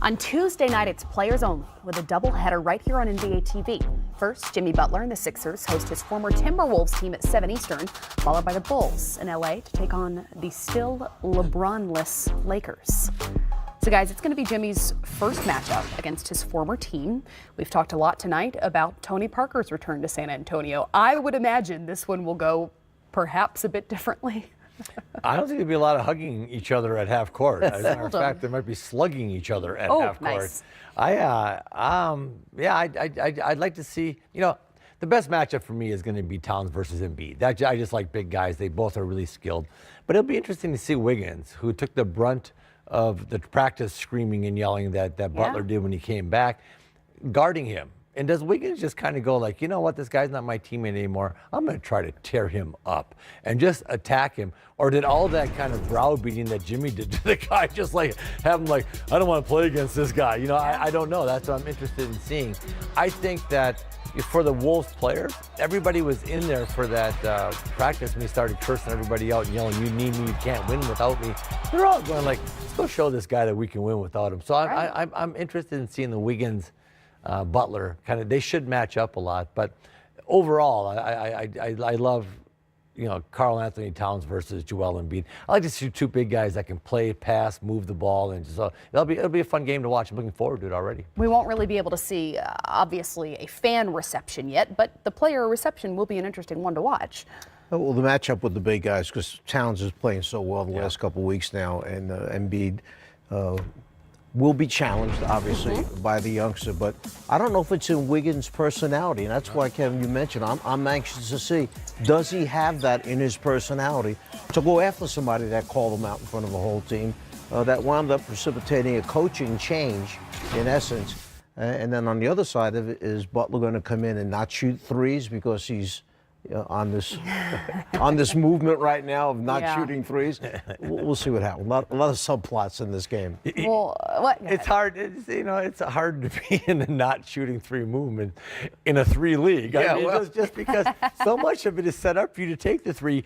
On Tuesday night, it's players only with a doubleheader right here on NBA TV. First, Jimmy Butler and the Sixers host his former Timberwolves team at 7 Eastern, followed by the Bulls in LA to take on the still LeBron-less Lakers. So guys, it's going to be Jimmy's first matchup against his former team. We've talked a lot tonight about Tony Parker's return to San Antonio. I would imagine this one will go perhaps a bit differently. I don't think there'd be a lot of hugging each other at half court. As a matter of fact, they might be slugging each other at half court. Nice. I'd like to see, the best matchup for me is going to be Towns versus Embiid. I just like big guys. They both are really skilled. But it'll be interesting to see Wiggins, who took the brunt of the practice screaming and yelling that Butler did when he came back, guarding him. And does Wiggins just kind of go like, you know what, this guy's not my teammate anymore. I'm going to try to tear him up and just attack him. Or did all that kind of browbeating that Jimmy did to the guy just like have him like, I don't want to play against this guy. I don't know. That's what I'm interested in seeing. I think that for the Wolves players, everybody was in there for that practice when he started cursing everybody out and yelling, you need me, you can't win without me. They're all going like, let's go show this guy that we can win without him. So I'm interested in seeing the Wiggins Butler they should match up a lot, but overall I love Karl Anthony Towns versus Joel Embiid. I like to see two big guys that can play, pass, move the ball, and so it'll be a fun game to watch. I'm looking forward to it already. We won't really be able to see obviously a fan reception yet, but the player reception will be an interesting one to watch. Well, the matchup with the big guys, because Towns is playing so well the last couple of weeks now, and Embiid will be challenged, obviously, by the youngster. But I don't know if it's in Wiggins' personality. And that's why, Kevin, you mentioned, I'm anxious to see, does he have that in his personality to go after somebody that called him out in front of the whole team, that wound up precipitating a coaching change, in essence. And then on the other side of it, is Butler going to come in and not shoot threes because he's on this movement right now of not shooting threes? We'll see what happens. A lot of subplots in this game. Well, it's hard. It's hard to be in the not shooting three movement in a three league. Just because so much of it is set up for you to take the three.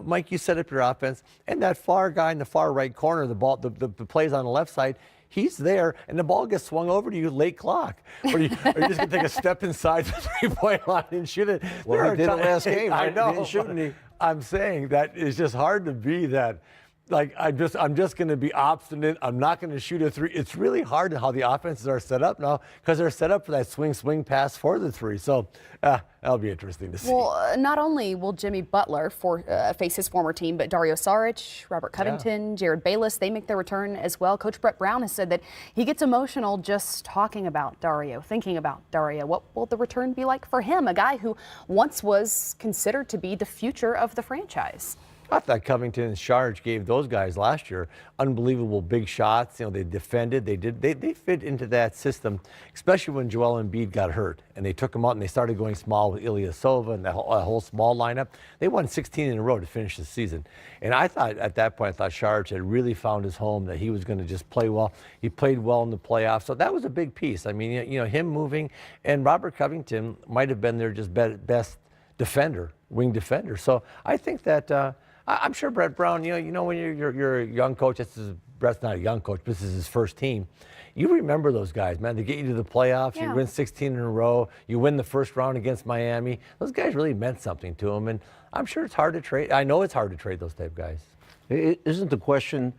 Mike, you set up your offense, and that far guy in the far right corner, the ball, the plays on the left side. He's there, and the ball gets swung over to you late clock. Or you're just going to take a step inside the three-point line and shoot it. Well, he did it last game. I know. He didn't shoot any. I'm saying that it's just hard to be that. Like, I'm just going to be obstinate. I'm not going to shoot a three. It's really hard how the offenses are set up now because they're set up for that swing pass for the three. So that'll be interesting to see. Well, not only will Jimmy Butler face his former team, but Dario Saric, Robert Covington, Jared Bayless, they make their return as well. Coach Brett Brown has said that he gets emotional just talking about Dario, thinking about Dario. What will the return be like for him, a guy who once was considered to be the future of the franchise? I thought Covington and Saric gave those guys last year unbelievable big shots. They defended. They fit into that system, especially when Joel Embiid got hurt and they took him out and they started going small with Ilyasova and that whole small lineup. They won 16 in a row to finish the season. And I thought at that point, Saric had really found his home, that he was going to just play well. He played well in the playoffs, so that was a big piece. I mean, him moving, and Robert Covington might have been their just best defender, wing defender. So I think that. I'm sure Brett Brown, when you're a young coach, Brett's not a young coach, this is his first team. You remember those guys, man. They get you to the playoffs, you win 16 in a row, you win the first round against Miami. Those guys really meant something to him, and I'm sure it's hard to trade. I know it's hard to trade those type guys. Isn't the question,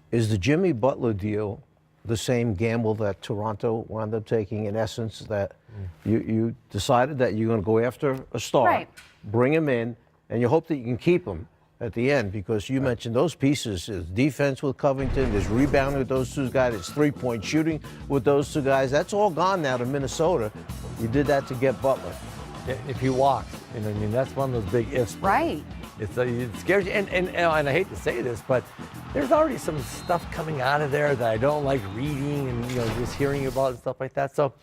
is the Jimmy Butler deal the same gamble that Toronto wound up taking, in essence, that you decided that you're going to go after a star, bring him in, and you hope that you can keep him at the end, because you mentioned those pieces. There's defense with Covington, there's rebounding with those two guys, there's three-point shooting with those two guys. That's all gone now to Minnesota. You did that to get Butler. If he walks, that's one of those big ifs. Right. It scares you, and I hate to say this, but there's already some stuff coming out of there that I don't like reading and just hearing about and stuff like that. So,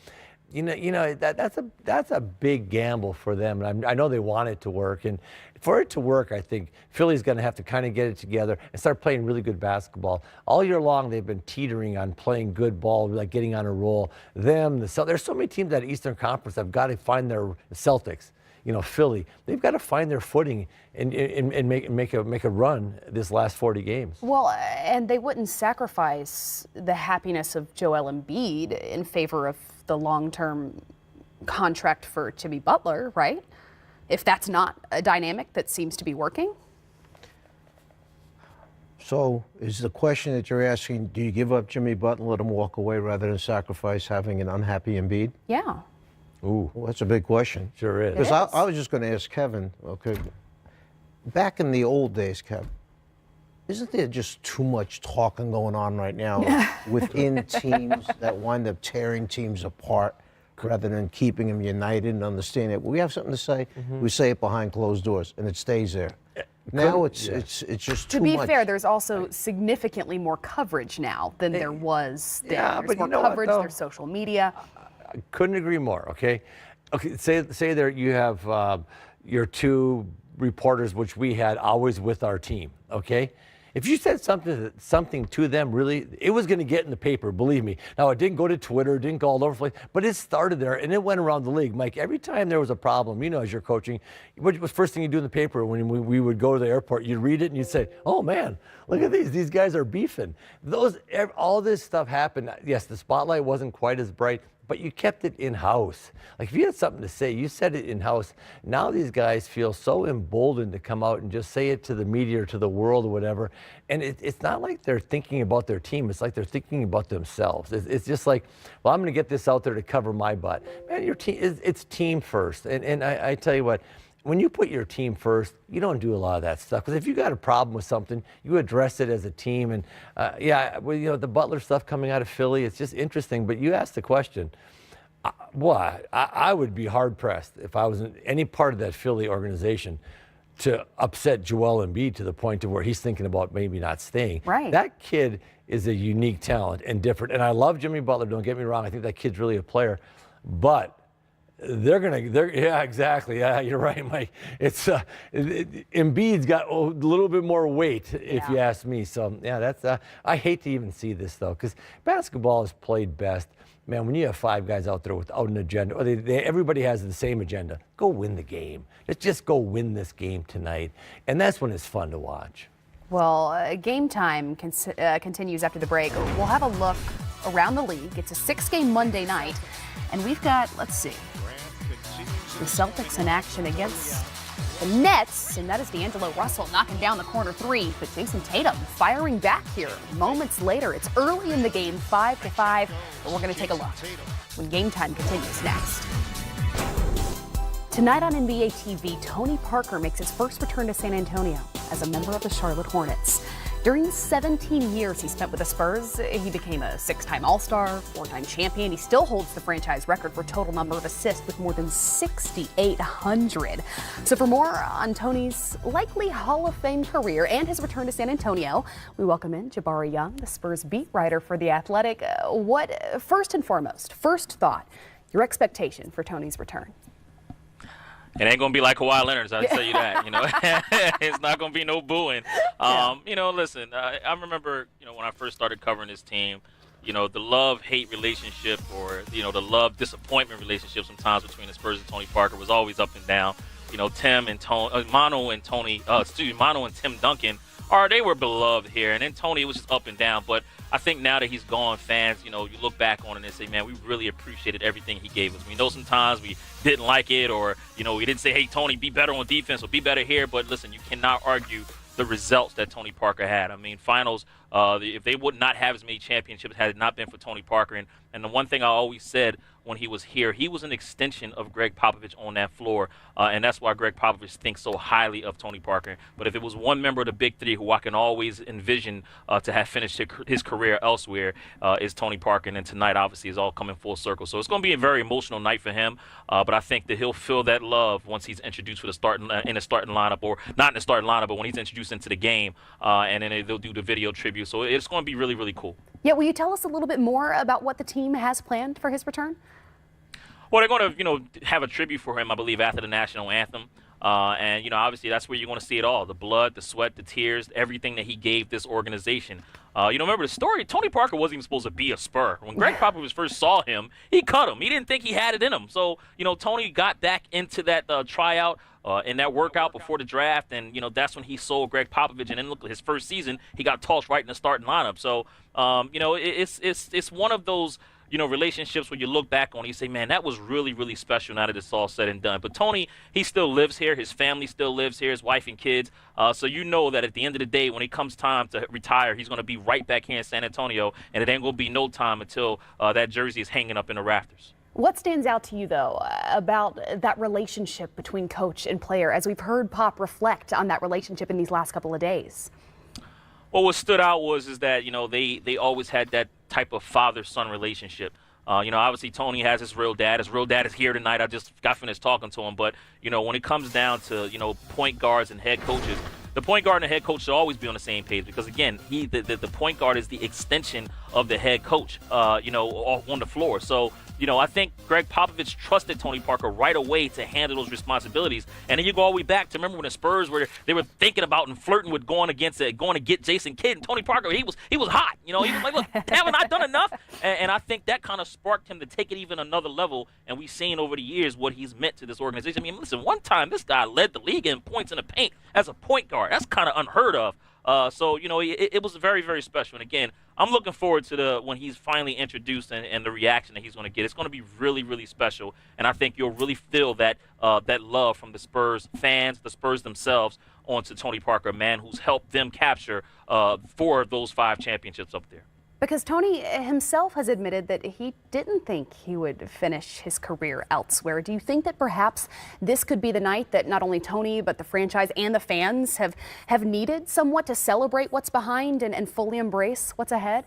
that's a big gamble for them, and I know they want it to work. And for it to work, I think Philly's going to have to kind of get it together and start playing really good basketball. All year long, they've been teetering on playing good ball, like getting on a roll. There's so many teams at Eastern Conference have got to find their Celtics. Philly. They've got to find their footing and make a run this last 40 games. Well, and they wouldn't sacrifice the happiness of Joel Embiid in favor of the long-term contract for Jimmy Butler, right? If that's not a dynamic that seems to be working. So is the question that you're asking, do you give up Jimmy Butler and let him walk away rather than sacrifice having an unhappy Embiid? Yeah. Ooh. Well, that's a big question. Sure is. Because I was just going to ask Kevin, okay, back in the old days, Kevin, isn't there just too much talking going on right now within teams that wind up tearing teams apart rather than keeping them united and understanding it? We have something to say, we say it behind closed doors, and it stays there. Now it's just too much. To be fair, there's also significantly more coverage now than there was then. Yeah, There's but more you know what, coverage, though? there's social media. I couldn't agree more. Okay, say there you have your two reporters, which we had always with our team. Okay, if you said something to them, really, it was going to get in the paper. Believe me. Now it didn't go to Twitter, it didn't go all over the place, but it started there and it went around the league. Mike, every time there was a problem, as you're coaching, what was the first thing you do in the paper when we would go to the airport? You'd read it and you'd say, "Oh man, look at these guys are beefing." All this stuff happened. Yes, the spotlight wasn't quite as bright, but you kept it in-house. Like if you had something to say, you said it in-house. Now these guys feel so emboldened to come out and just say it to the media or to the world or whatever. And it's not like they're thinking about their team. It's like they're thinking about themselves. It's just like, well, I'm going to get this out there to cover my butt. Man, your team, it's team first. And I tell you what, when you put your team first, you don't do a lot of that stuff. Because if you got a problem with something, you address it as a team. And the Butler stuff coming out of Philly, it's just interesting. But you asked the question. I would be hard pressed if I was in any part of that Philly organization to upset Joel Embiid to the point to where he's thinking about maybe not staying. Right. That kid is a unique talent and different. And I love Jimmy Butler. Don't get me wrong. I think that kid's really a player, but. Yeah, exactly. Yeah, you're right, Mike. It's Embiid's got a little bit more weight, if you ask me. So yeah, that's. I hate to even see this though, because basketball is played best. Man, when you have five guys out there without an agenda, or everybody has the same agenda, go win the game. Let's just go win this game tonight, and that's when it's fun to watch. Well, game time continues after the break. We'll have a look around the league. It's a 6-game Monday night, and we've got, let's see, the Celtics in action against the Nets, and that is D'Angelo Russell knocking down the corner three, but Jason Tatum firing back here moments later. It's early in the game, 5-5, but we're going to take a look when game time continues next. Tonight on NBA TV, Tony Parker makes his first return to San Antonio as a member of the Charlotte Hornets. During the 17 years he spent with the Spurs, he became a 6-time All-Star, 4-time champion. He still holds the franchise record for total number of assists with more than 6,800. So for more on Tony's likely Hall of Fame career and his return to San Antonio, we welcome in Jabari Young, the Spurs beat writer for The Athletic. First and foremost, first thought, your expectation for Tony's return? It ain't going to be like Kawhi Leonard's, I'll tell you that. It's not going to be no booing. Listen, I remember, when I first started covering this team, the love-hate relationship or, the love-disappointment relationship sometimes between the Spurs and Tony Parker was always up and down. Mano and Tim Duncan, they were beloved here. And then Tony, it was just up and down. But I think now that he's gone, fans, you look back on it and say, man, we really appreciated everything he gave us. We know sometimes we didn't like it or, we didn't say, hey, Tony, be better on defense or be better here. But listen, you cannot argue the results that Tony Parker had. I mean, finals, if they would not have as many championships had it not been for Tony Parker. And the one thing I always said when he was here, he was an extension of Greg Popovich on that floor. And that's why Greg Popovich thinks so highly of Tony Parker. But if it was one member of the Big Three who I can always envision to have finished his career elsewhere is Tony Parker. And then tonight, obviously, is all coming full circle. So it's going to be a very emotional night for him. But I think that he'll feel that love once he's introduced in the starting lineup, or not in the starting lineup, but when he's introduced into the game. And then they'll do the video tribute. So it's going to be really, really cool. Yeah, will you tell us a little bit more about what the team has planned for his return? Well, they're going to, have a tribute for him, I believe, after the national anthem. And, obviously that's where you're going to see it all. The blood, the sweat, the tears, everything that he gave this organization. Remember the story? Tony Parker wasn't even supposed to be a Spur. When Greg Popovich first saw him, he cut him. He didn't think he had it in him. So, Tony got back into that tryout in that workout before the draft, and, that's when he sold Greg Popovich. And then look, his first season, he got tossed right in the starting lineup. So, it's one of those relationships where you look back on it, you say, man, that was really, really special now that it's all said and done. But Tony, he still lives here. His family still lives here, his wife and kids. So that at the end of the day, when it comes time to retire, he's going to be right back here in San Antonio, and it ain't going to be no time until that jersey is hanging up in the rafters. What stands out to you, though, about that relationship between coach and player, as we've heard Pop reflect on that relationship in these last couple of days? Well, what stood out is that, they always had that type of father-son relationship. Obviously Tony has his real dad. His real dad is here tonight. I just got finished talking to him. But, when it comes down to, point guards and head coaches, the point guard and the head coach should always be on the same page because, again, the point guard is the extension of the head coach, on the floor. So, I think Greg Popovich trusted Tony Parker right away to handle those responsibilities. And then you go all the way back to remember when the Spurs they were thinking about and flirting with going to get Jason Kidd, and Tony Parker, he was hot. He was like, look, haven't I done enough? And I think that kind of sparked him to take it even another level. And we've seen over the years what he's meant to this organization. I mean, listen, one time this guy led the league in points in the paint as a point guard. That's kind of unheard of. So it was very, very special. And again, I'm looking forward to when he's finally introduced and the reaction that he's going to get. It's going to be really, really special. And I think you'll really feel that love from the Spurs fans, the Spurs themselves, onto Tony Parker, a man who's helped them capture 4 of those 5 championships up there. Because Tony himself has admitted that he didn't think he would finish his career elsewhere. Do you think that perhaps this could be the night that not only Tony but the franchise and the fans have needed somewhat to celebrate what's behind and fully embrace what's ahead?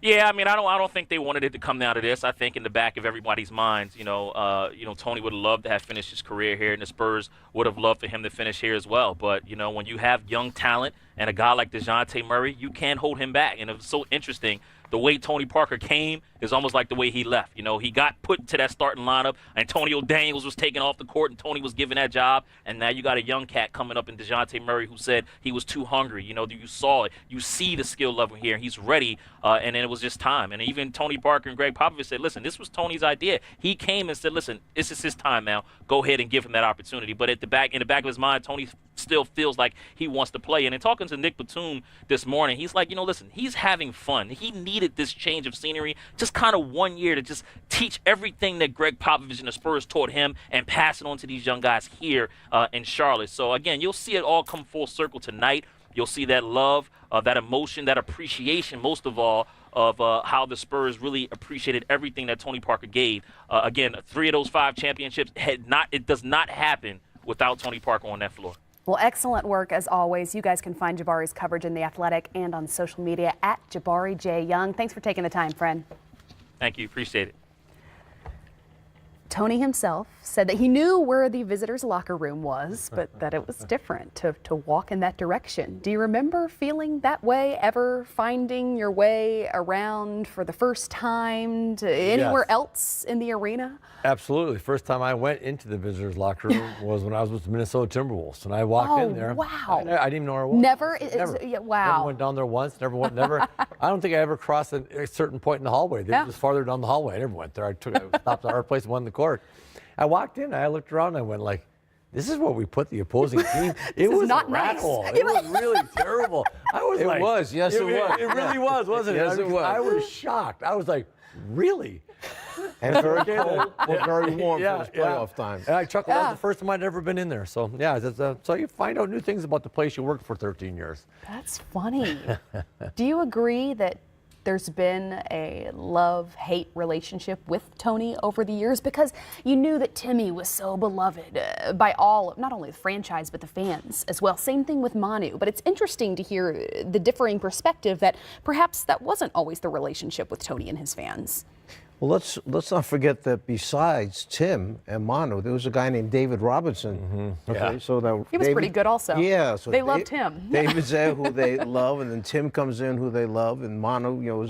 Yeah, I mean, I don't think they wanted it to come down to this. I think in the back of everybody's minds, Tony would have loved to have finished his career here, and the Spurs would have loved for him to finish here as well. But, when you have young talent and a guy like DeJounte Murray, you can't hold him back. And it was so interesting. The way Tony Parker came is almost like the way he left. He got put into that starting lineup. Antonio Daniels was taken off the court, and Tony was given that job. And now you got a young cat coming up in DeJounte Murray who said he was too hungry. You saw it. You see the skill level here. He's ready, and then it was just time. And even Tony Parker and Greg Popovich said, listen, this was Tony's idea. He came and said, listen, this is his time now. Go ahead and give him that opportunity. But in the back of his mind, Tony still feels like he wants to play. And in talking to Nick Batum this morning, he's like, listen, he's having fun. He needed this change of scenery, just kind of 1 year to just teach everything that Greg Popovich and the Spurs taught him and pass it on to these young guys here in Charlotte. So, again, you'll see it all come full circle tonight. You'll see that love, that emotion, that appreciation, most of all, of how the Spurs really appreciated everything that Tony Parker gave. Again, 3 of those 5 championships, it does not happen without Tony Parker on that floor. Well, excellent work as always. You guys can find Jabari's coverage in The Athletic and on social media at Jabari J. Young. Thanks for taking the time, friend. Thank you. Appreciate it. Tony himself said that he knew where the visitors' locker room was, but that it was different to walk in that direction. Do you remember feeling that way, ever finding your way around for the first time to anywhere else in the arena? Absolutely. First time I went into the visitors' locker room was when I was with the Minnesota Timberwolves, and I walked in there. Wow! I didn't even know where I was. Never. Wow. Never went down there once. Never. I don't think I ever crossed a certain point in the hallway. They were just farther down the hallway. I never went there. I stopped at our place and went in the court. I walked in. I looked around. And I went like, "This is where we put the opposing team." It was not a rat nice. hole. It was really terrible. I was It like, was. Yes, it was. It really was, wasn't it? Yes, it was. I was shocked. I was like, really? And very cold, but very warm for this playoff time. And I chuckled. That was the first time I'd ever been in there. So, so you find out new things about the place you worked for 13 years. That's funny. Do you agree that there's been a love-hate relationship with Tony over the years? Because you knew that Timmy was so beloved by all, not only the franchise, but the fans as well. Same thing with Manu. But it's interesting to hear the differing perspective that perhaps that wasn't always the relationship with Tony and his fans. Well, let's not forget that besides Tim and Manu, there was a guy named David Robinson. Mm-hmm. Okay, so that he was pretty good also. Yeah, so they loved him. David's there, who they love, and then Tim comes in, who they love, and Manu,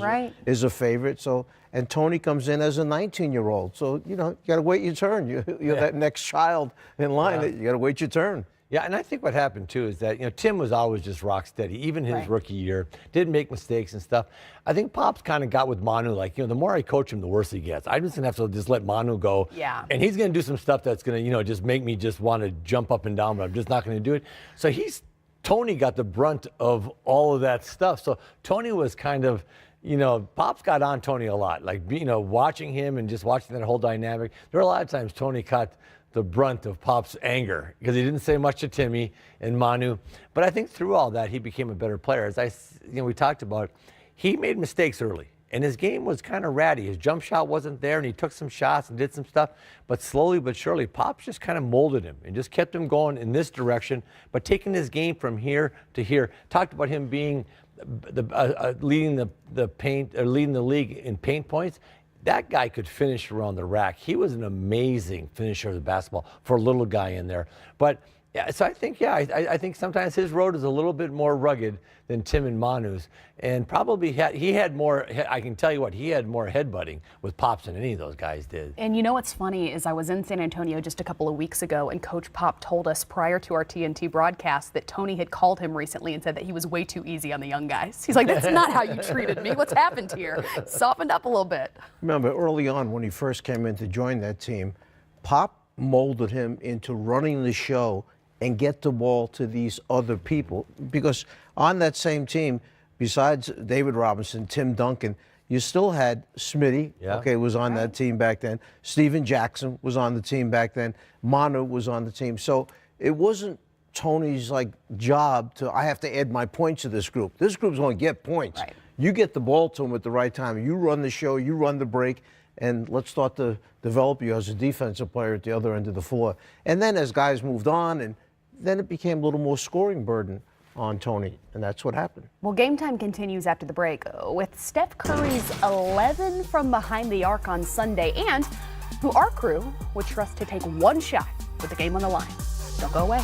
is a favorite. So, and Tony comes in as a 19-year-old. So, you got to wait your turn. You're that next child in line. You got to wait your turn. Yeah, and I think what happened too is that, Tim was always just rock steady, even his rookie year, didn't make mistakes and stuff. I think Pop's kind of got with Manu, like, the more I coach him, the worse he gets. I'm just going to have to just let Manu go. Yeah. And he's going to do some stuff that's going to, just make me just want to jump up and down, but I'm just not going to do it. So Tony got the brunt of all of that stuff. So Tony was kind of, Pop's got on Tony a lot. Like, watching him and just watching that whole dynamic. There were a lot of times Tony caught the brunt of Pop's anger because he didn't say much to Timmy and Manu. But I think through all that, he became a better player. As we talked about, he made mistakes early. And his game was kind of ratty. His jump shot wasn't there, and he took some shots and did some stuff. But slowly but surely, Pops just kind of molded him and just kept him going in this direction, but taking his game from here to here. Talked about him being leading the paint, or leading the league in paint points. That guy could finish around the rack. He was an amazing finisher of the basketball for a little guy in there. But yeah, so I think sometimes his road is a little bit more rugged than Tim and Manu's, and probably he had more. I can tell you what, he had more headbutting with Pops than any of those guys did. And what's funny is I was in San Antonio just a couple of weeks ago, and Coach Pop told us prior to our TNT broadcast that Tony had called him recently and said that he was way too easy on the young guys. He's like, that's not how you treated me. What's happened here? Softened up a little bit. Remember, early on when he first came in to join that team, Pop molded him into running the show and get the ball to these other people. Because on that same team, besides David Robinson, Tim Duncan, you still had Smitty, was on that team back then. Steven Jackson was on the team back then. Manu was on the team. So it wasn't Tony's job I have to add my points to this group. This group's going to get points. Right. You get the ball to them at the right time. You run the show, you run the break, and let's start to develop you as a defensive player at the other end of the floor. And then as guys moved on, and then it became a little more scoring burden on Tony, and that's what happened. Well, Game Time continues after the break with Steph Curry's 11 from behind the arc on Sunday, and who our crew would trust to take one shot with the game on the line. Don't go away.